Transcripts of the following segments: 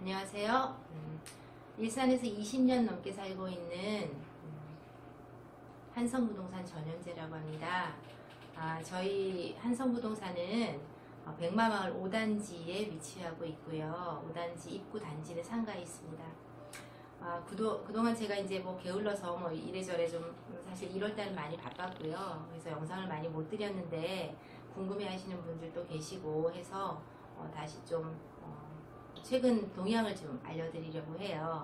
안녕하세요. 일산에서 20년 넘게 살고 있는 한성부동산 전현재라고 합니다. 저희 한성부동산은 백마마을 5단지에 위치하고 있고요. 5단지 입구 단지는 상가에 있습니다. 그동안 제가 이제 게을러서 이래저래 좀 사실 1월달은 많이 바빴고요. 그래서 영상을 많이 못 드렸는데 궁금해 하시는 분들도 계시고 해서 다시 좀 최근 동향을 좀 알려드리려고 해요.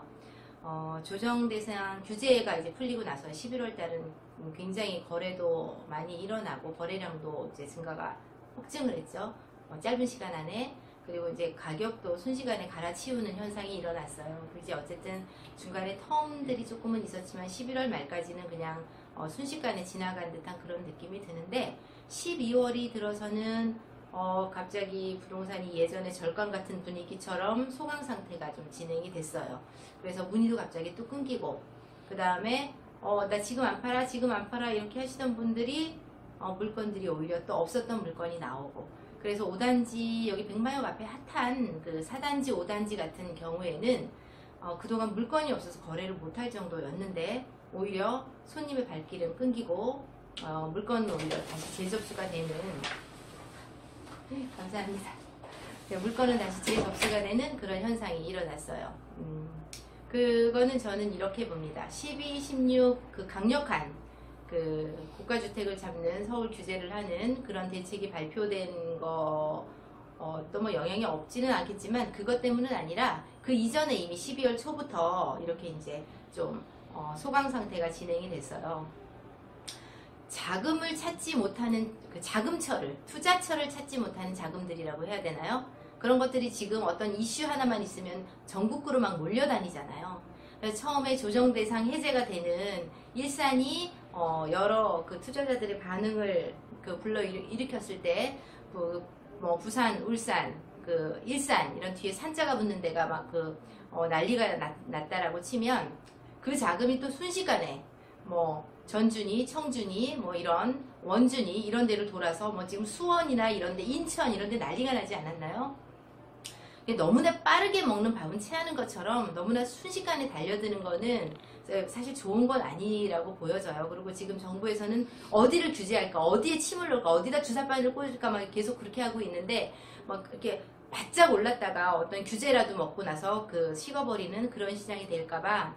조정 대상 규제가 이제 풀리고 나서 11월 달은 굉장히 거래도 많이 일어나고 거래량도 이제 증가가 폭증을 했죠. 짧은 시간 안에. 그리고 이제 가격도 순식간에 갈아치우는 현상이 일어났어요. 이제 어쨌든 중간에 텀들이 조금은 있었지만 11월 말까지는 그냥 순식간에 지나간 듯한 그런 느낌이 드는데 12월이 들어서는 갑자기 부동산이 예전에 절강 같은 분위기처럼 소강 상태가 좀 진행이 됐어요. 그래서 문의도 갑자기 또 끊기고, 그 다음에 나 지금 안 팔아 지금 안 팔아 이렇게 하시던 분들이 물건들이 오히려 또 없었던 물건이 나오고, 그래서 5단지 여기 백마역 앞에 핫한 그 4단지 5단지 같은 경우에는 그동안 물건이 없어서 거래를 못할 정도였는데 오히려 손님의 발길은 끊기고 물건은 오히려 다시 재접수가 되는, 감사합니다. 물건은 다시 재접수가 되는 그런 현상이 일어났어요. 그거는 저는 이렇게 봅니다. 12, 16 그 강력한 그 고가주택을 잡는 서울 규제를 하는 그런 대책이 발표된 거 또 영향이 없지는 않겠지만 그것 때문은 아니라 그 이전에 이미 12월 초부터 이렇게 이제 좀 소강 상태가 진행이 됐어요. 자금을 찾지 못하는 그 자금철을, 투자철을 찾지 못하는 자금들이라고 해야 되나요? 그런 것들이 지금 어떤 이슈 하나만 있으면 전국구로 막 몰려다니잖아요. 그래서 처음에 조정 대상 해제가 되는 일산이 여러 그 투자자들의 반응을 불러 일으켰을 때 부산, 울산, 일산 이런 뒤에 산자가 붙는 데가 막 난리가 났다라고 치면 그 자금이 또 순식간에 전준이, 청준이, 이런 원준이 이런 데를 돌아서 지금 수원이나 이런 데, 인천 이런 데 난리가 나지 않았나요? 너무나 빠르게 먹는 밥은 체하는 것처럼 너무나 순식간에 달려드는 거는 사실 좋은 건 아니라고 보여져요. 그리고 지금 정부에서는 어디를 규제할까, 어디에 침을 놓을까, 어디다 주사바늘을 꽂을까 막 계속 그렇게 하고 있는데 이렇게 바짝 올랐다가 어떤 규제라도 먹고 나서 식어버리는 그런 시장이 될까봐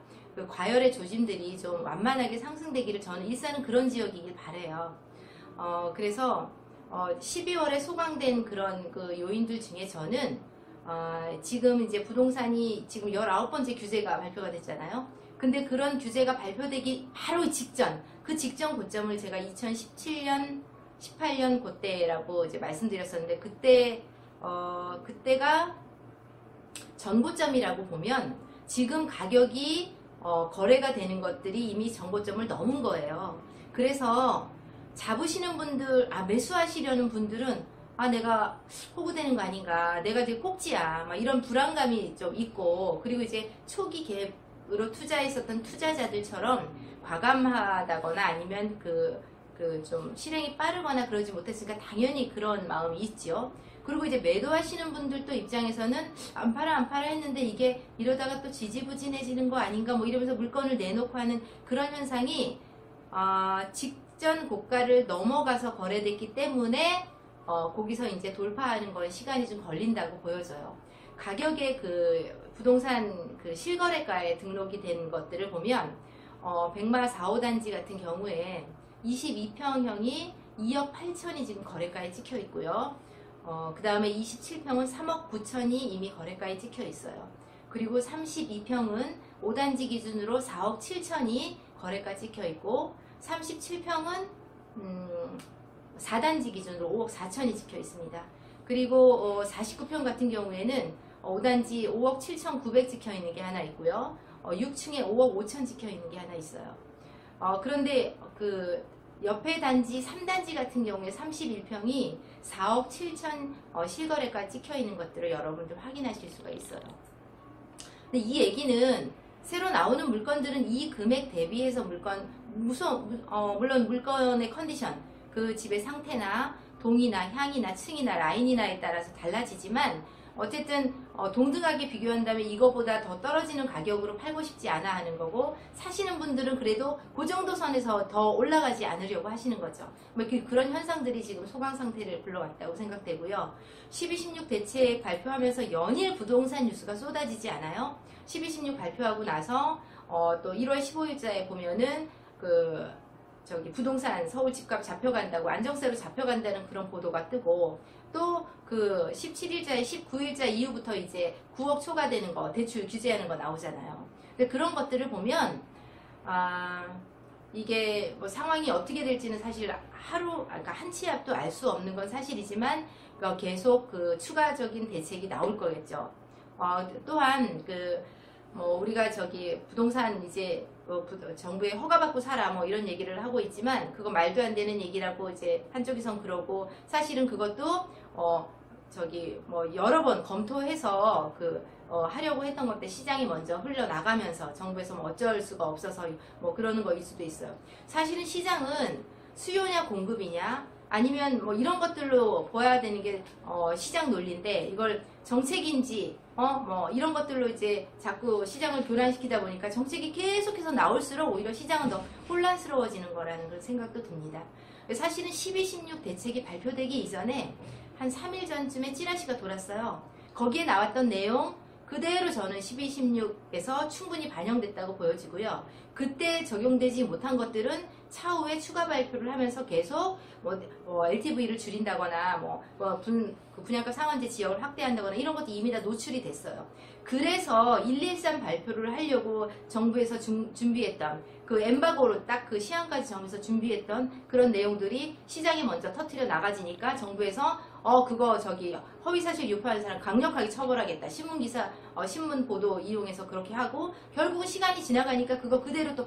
과열의 조짐들이 좀 완만하게 상승되기를 저는 일산은 그런 지역이길 바라요. 그래서 12월에 소강된 그런 요인들 중에 저는 지금 이제 부동산이 지금 19번째 규제가 발표가 됐잖아요. 근데 그런 규제가 발표되기 바로 직전, 그 직전 고점을 제가 2017년, 18년 그때라고 이제 말씀드렸었는데 그때가 전고점이라고 보면 지금 가격이 거래가 되는 것들이 이미 전고점을 넘은 거예요. 그래서 잡으시는 분들, 매수하시려는 분들은 내가 호구되는 거 아닌가, 내가 되게 꼭지야, 이런 불안감이 좀 있고, 그리고 이제 초기 갭으로 투자했었던 투자자들처럼 과감하다거나 아니면 좀 실행이 빠르거나 그러지 못했으니까 당연히 그런 마음이 있죠. 그리고 이제 매도하시는 분들도 입장에서는 안 팔아 했는데 이게 이러다가 또 지지부진해지는 거 아닌가 이러면서 물건을 내놓고 하는 그런 현상이 직전 고가를 넘어가서 거래됐기 때문에 거기서 이제 돌파하는 건 시간이 좀 걸린다고 보여져요. 가격의 부동산 실거래가에 등록이 된 것들을 보면 백마 4, 5단지 같은 경우에 22평형이 2억 8천이 지금 거래가에 찍혀 있고요. 그 다음에 27평은 3억 9천이 이미 거래가에 찍혀 있어요. 그리고 32평은 5단지 기준으로 4억 7천이 거래가 찍혀 있고 37평은 4단지 기준으로 5억 4천이 찍혀 있습니다. 그리고 49평 같은 경우에는 5단지 5억 7천 9백 찍혀 있는 게 하나 있고요. 6층에 5억 5천 찍혀 있는 게 하나 있어요. 그런데 옆에 단지 3단지 같은 경우에 31평이 4억 7천 실거래가 찍혀 있는 것들을 여러분들 확인하실 수가 있어요. 근데 이 얘기는 새로 나오는 물건들은 이 금액 대비해서 물론 물건의 컨디션, 그 집의 상태나 동이나 향이나 층이나 라인이나에 따라서 달라지지만 어쨌든 동등하게 비교한다면 이거보다 더 떨어지는 가격으로 팔고 싶지 않아 하는 거고, 사시는 분들은 그래도 그 정도 선에서 더 올라가지 않으려고 하시는 거죠. 뭐 그런 현상들이 지금 소강 상태를 불러왔다고 생각되고요. 12, 16 대책 발표하면서 연일 부동산 뉴스가 쏟아지지 않아요? 12, 16 발표하고 나서 또 1월 15일자에 보면은 부동산 서울 집값 잡혀간다고, 안정세로 잡혀간다는 그런 보도가 뜨고, 또 17일자에 19일자 이후부터 이제 9억 초과되는 거, 대출 규제하는 거 나오잖아요. 근데 그런 것들을 보면 이게 뭐 상황이 어떻게 될지는 사실 그러니까 한 치 앞도 알 수 없는 건 사실이지만 계속 추가적인 대책이 나올 거겠죠. 또한 우리가 부동산 이제 정부에 허가받고 살아 뭐 이런 얘기를 하고 있지만, 그거 말도 안 되는 얘기라고 이제 한쪽에선 그러고, 사실은 그것도 여러 번 검토해서 하려고 했던 건데 시장이 먼저 흘러나가면서 정부에서 뭐 어쩔 수가 없어서 뭐 그러는 거일 수도 있어요. 사실은 시장은 수요냐 공급이냐 아니면 뭐 이런 것들로 보아야 되는 게 시장 논리인데, 이걸 정책인지 뭐 이런 것들로 이제 자꾸 시장을 교란시키다 보니까 정책이 계속해서 나올수록 오히려 시장은 더 혼란스러워지는 거라는 그런 생각도 듭니다. 사실은 12, 16 대책이 발표되기 이전에 한 3일 전쯤에 찌라시가 돌았어요. 거기에 나왔던 내용 그대로 저는 12, 16에서 충분히 반영됐다고 보여지고요. 그때 적용되지 못한 것들은 차후에 추가 발표를 하면서 계속 LTV를 줄인다거나 분양가 상한제 지역을 확대한다거나 이런 것도 이미 다 노출이 됐어요. 그래서 113 발표를 하려고 정부에서 준비했던 엠바고로 딱 시한까지 정해서 준비했던 그런 내용들이 시장이 먼저 터트려 나가지니까 정부에서 그거 허위사실 유포하는 사람 강력하게 처벌하겠다. 신문기사, 신문 보도 이용해서 그렇게 하고, 결국은 시간이 지나가니까 그거 그대로 또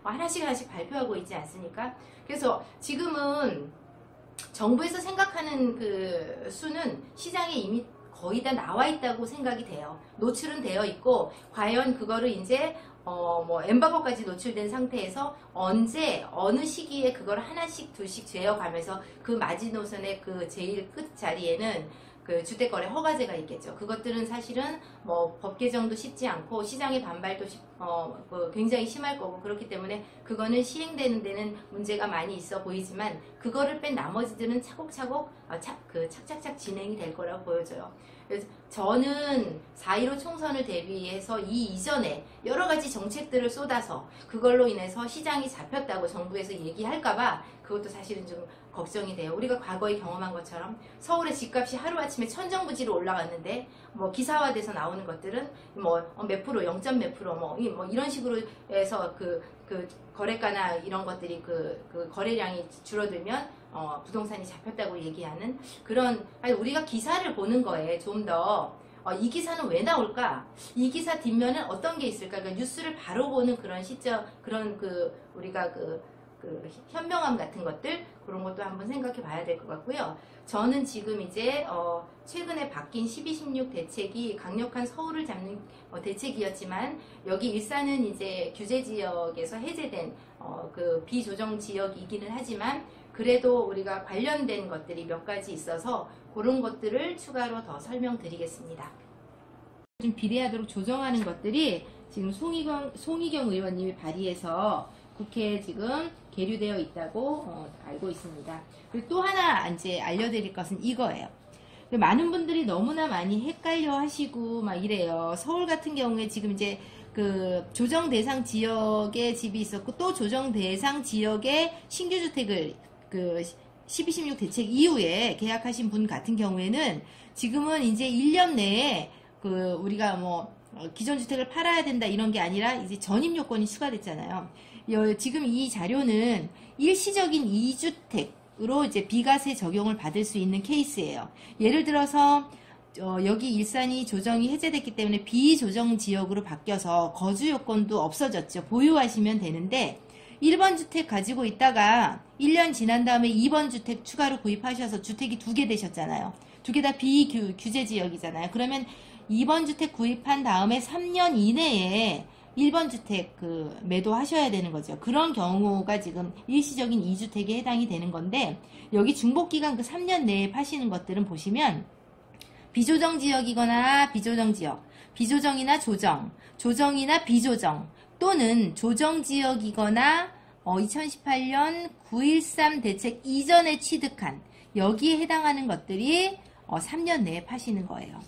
하나씩 발표하고 있지 않습니까? 그래서 지금은 정부에서 생각하는 수는 시장에 이미 거의 다 나와 있다고 생각이 돼요. 노출은 되어 있고, 과연 그거를 이제 엠바고까지 노출된 상태에서 언제 어느 시기에 그걸 하나씩 둘씩 재어가면서 마지노선의 제일 끝 자리에는 주택거래 허가제가 있겠죠. 그것들은 사실은 법 개정도 쉽지 않고 시장의 반발도 굉장히 심할 거고, 그렇기 때문에 그거는 시행되는 데는 문제가 많이 있어 보이지만, 그거를 뺀 나머지들은 차곡차곡 착착착 진행이 될 거라고 보여져요. 그래서 저는 4.15 총선을 대비해서 이 이전에 여러 가지 정책들을 쏟아서 그걸로 인해서 시장이 잡혔다고 정부에서 얘기할까봐 그것도 사실은 좀 걱정이 돼요. 우리가 과거에 경험한 것처럼 서울의 집값이 하루아침에 천정부지로 올라갔는데 기사화돼서 나오는 것들은 몇 프로, 0. 몇 프로 이런 식으로 해서 거래가나 이런 것들이 거래량이 줄어들면 부동산이 잡혔다고 얘기하는 그런, 우리가 기사를 보는 거에 좀 더 이 기사는 왜 나올까? 이 기사 뒷면은 어떤 게 있을까? 그러니까 뉴스를 바로 보는 그런 시점, 그런 우리가 현명함 같은 것들, 그런 것도 한번 생각해 봐야 될 것 같고요. 저는 지금 이제 최근에 바뀐 12, 16 대책이 강력한 서울을 잡는 대책이었지만, 여기 일산은 이제 규제 지역에서 해제된 비조정 지역이기는 하지만, 그래도 우리가 관련된 것들이 몇 가지 있어서 그런 것들을 추가로 더 설명드리겠습니다. 좀 비례하도록 조정하는 것들이 지금 송희경 의원님이 발의해서 국회에 지금 계류되어 있다고 알고 있습니다. 그리고 또 하나 이제 알려드릴 것은 이거예요. 많은 분들이 너무나 많이 헷갈려 하시고 막 이래요. 서울 같은 경우에 지금 이제 조정 대상 지역에 집이 있었고, 또 조정 대상 지역에 신규 주택을 12, 16 대책 이후에 계약하신 분 같은 경우에는 지금은 이제 1년 내에 우리가 기존 주택을 팔아야 된다 이런 게 아니라 이제 전입 요건이 추가됐잖아요. 지금 이 자료는 일시적인 2주택으로 이제 비과세 적용을 받을 수 있는 케이스예요. 예를 들어서 여기 일산이 조정이 해제됐기 때문에 비조정 지역으로 바뀌어서 거주 요건도 없어졌죠. 보유하시면 되는데, 1번 주택 가지고 있다가 1년 지난 다음에 2번 주택 추가로 구입하셔서 주택이 2개 되셨잖아요. 2개 다 비규제 지역이잖아요. 그러면 2번 주택 구입한 다음에 3년 이내에 1번 주택 매도하셔야 되는 거죠. 그런 경우가 지금 일시적인 2주택에 해당이 되는 건데, 여기 중복기간 3년 내에 파시는 것들은 보시면 비조정 지역이거나 비조정 지역, 비조정이나 조정, 조정이나 비조정, 또는 조정 지역이거나 2018년 9.13 대책 이전에 취득한 여기에 해당하는 것들이 3년 내에 파시는 거예요.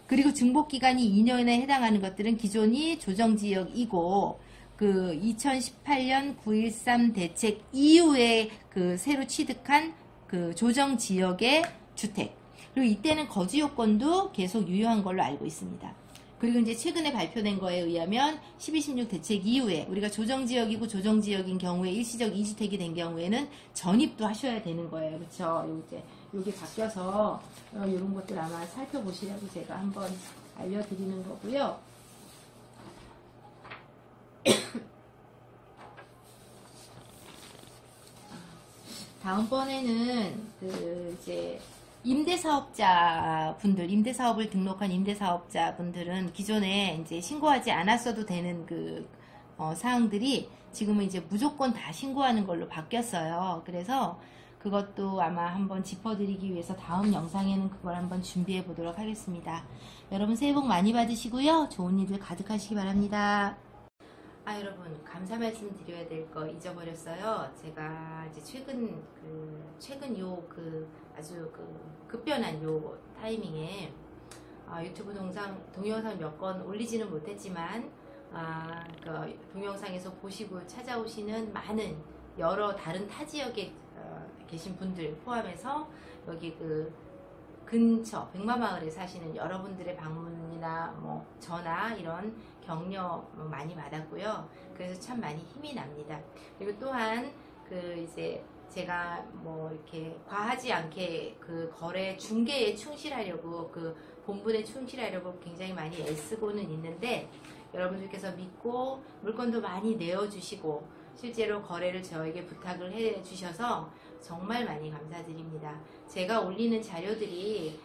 그리고 증복기간이 2년에 해당하는 것들은 기존이 조정지역이고 그 2018년 9.13 대책 이후에 그 새로 취득한 그 조정지역의 주택, 그리고 이때는 거주 요건도 계속 유효한 걸로 알고 있습니다. 그리고 이제 최근에 발표된 거에 의하면 12.16 대책 이후에 우리가 조정지역이고 조정지역인 경우에 일시적 2주택이 된 경우에는 전입도 하셔야 되는 거예요. 그렇죠? 요게 바뀌어서 이런 것들 아마 살펴보시라고 제가 한번 알려드리는 거고요. 다음번에는 이제 임대사업자 분들, 임대사업을 등록한 임대사업자 분들은 기존에 이제 신고하지 않았어도 되는 사항들이 지금은 이제 무조건 다 신고하는 걸로 바뀌었어요. 그래서 그것도 아마 한번 짚어드리기 위해서 다음 영상에는 그걸 한번 준비해 보도록 하겠습니다. 여러분 새해 복 많이 받으시고요. 좋은 일들 가득하시기 바랍니다. 여러분 감사 말씀 드려야 될 거 잊어버렸어요. 제가 이제 최근 아주 급변한 요 타이밍에 유튜브 동영상 몇 건 올리지는 못했지만 동영상에서 보시고 찾아오시는 많은 여러 다른 타 지역에 계신 분들 포함해서 여기 근처 백마마을에 사시는 여러분들의 방문이나 전화 이런 격려 많이 받았고요. 그래서 참 많이 힘이 납니다. 그리고 또한 이제 제가 이렇게 과하지 않게 거래 중개에 충실하려고 본분에 충실하려고 굉장히 많이 애쓰고는 있는데 여러분들께서 믿고 물건도 많이 내어주시고 실제로 거래를 저에게 부탁을 해주셔서 정말 많이 감사드립니다. 제가 올리는 자료들이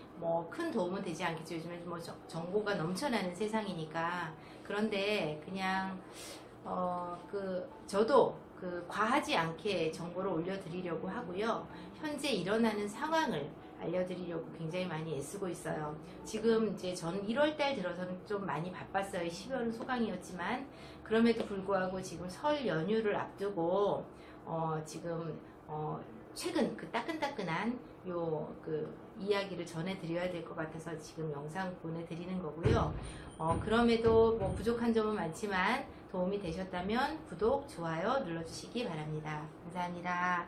큰 도움은 되지 않겠죠. 요즘에 정보가 넘쳐나는 세상이니까. 그런데 그냥 저도 과하지 않게 정보를 올려드리려고 하고요. 현재 일어나는 상황을 알려드리려고 굉장히 많이 애쓰고 있어요. 지금 이제 전 1월달 들어서는 좀 많이 바빴어요. 12월은 소강이었지만 그럼에도 불구하고 지금 설 연휴를 앞두고 지금 최근 따끈따끈한 이야기를 전해드려야 될 것 같아서 지금 영상 보내드리는 거고요. 그럼에도 부족한 점은 많지만 도움이 되셨다면 구독, 좋아요 눌러주시기 바랍니다. 감사합니다.